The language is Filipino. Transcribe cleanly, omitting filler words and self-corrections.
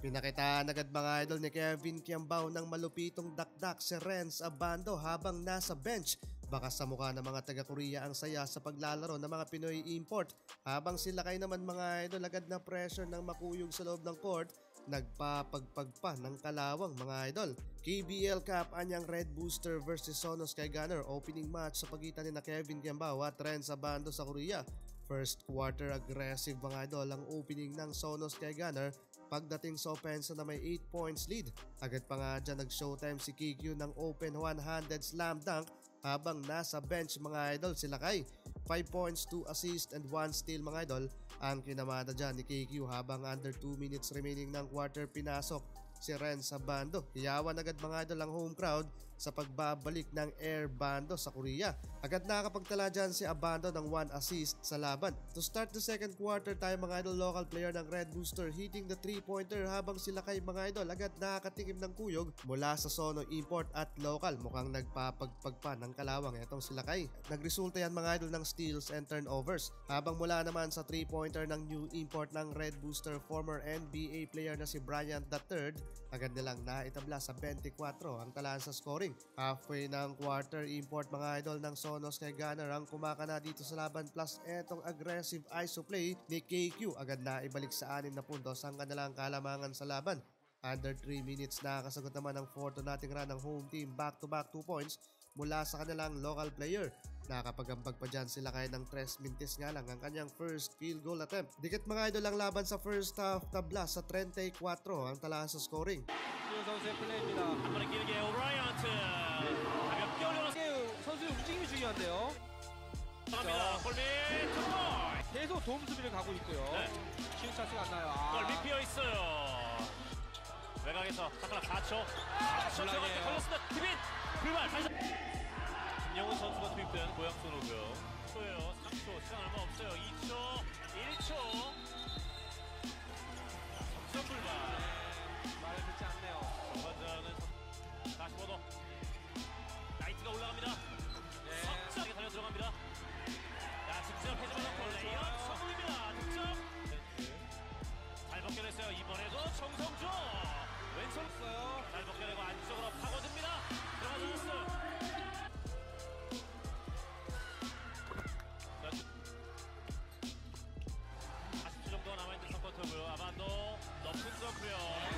Pinakitaan agad mga idol ni Kevin Kiambao ng malupitong dakdak si Renz Abando habang nasa bench. Baka sa mukha ng mga taga-Korea ang saya sa paglalaro ng mga Pinoy import. Habang sila kay naman mga idol agad na pressure ng makuyog sa loob ng court, nagpapagpag pa ng kalawang mga idol. KBL Cup anyang Red Booster versus Sonos kay Gunner, opening match sa pagitan ni na Kevin Kiambao at Renz Abando sa Korea. First quarter aggressive mga idol ang opening ng Sonos kay Gunner. Pagdating sa opensa na may 8 points lead, agad pa nga dyan nag-showtime si KQ ng open one-handed slam dunk habang nasa bench mga idol sila kay 5 points, 2 assists and 1 steal mga idol ang kinamada dyan ni KQ habang under 2 minutes remaining ng quarter pinasok si Renz Abando. Hiyawan agad mga idol ang home crowd sa pagbabalik ng Air Bando sa Korea. Agad nakakapagtala dyan si Abando ng 1 assist sa laban. To start the second quarter tayo mga idol, local player ng Red Booster hitting the 3-pointer habang sila kay mga idol agad nakakatikim ng kuyog mula sa Sono import at local. Mukhang nagpapagpag pa ng kalawang etong sila kay. Nagresulta yan mga idol ng steals and turnovers. Habang mula naman sa 3-pointer ng new import ng Red Booster, former NBA player na si Bryant III, agad nilang naitabla sa 24 ang talaan sa scoring. Halfway ng quarter, import mga idol ng Sonos kay Gunner ang kumakana dito sa laban plus etong aggressive ISO play ni KQ. Agad na ibalik sa 6 na puntos ang kanilang kalamangan sa laban. Under 3 minutes nakakasagot naman ang 4 to nothing run ng home team, back-to-back 2 points mula sa kanilang local player. Nakapagambag pa dyan sila kaya ng 3 minutes nga lang ang kanyang first field goal attempt. Dikit mga idol ang laban sa first half, tabla sa 34 ang talaan sa scoring. 선수의 플레이입니다. 한 번에 길게 오브라이언트 가볍게 올려놓은 선수의 움직임이 중요한데요. 갑니다. 골밑 투포인트. 계속 도움 수비를 가고 있고요. 네. 쉬운 찬스가 안 나요. 골밑 비어 있어요. 외곽에서 잠깐 4초. 4초 들어갈 때 걸렸습니다. 티빈 불발 다시. 김영훈 선수가 투입된 고양 소노고요. 3초예요. 3초 시간 얼마 없어요. 2초 1초. 점점 불발. 말을 듣지 않네요. 전반전은 다시 보도 나이트가 올라갑니다. 석자하게 달려 들어갑니다. 자, 직접 해주면 놓고 레이업 성공입니다. 득점. 잘 벗겨냈어요. 이번에도 정성조 왼손 써요. 잘 벗겨내고 안쪽으로 파고듭니다. 들어가졌어요. 40초 정도 남아있는 3쿼터고요. 아반도 높은 점프요.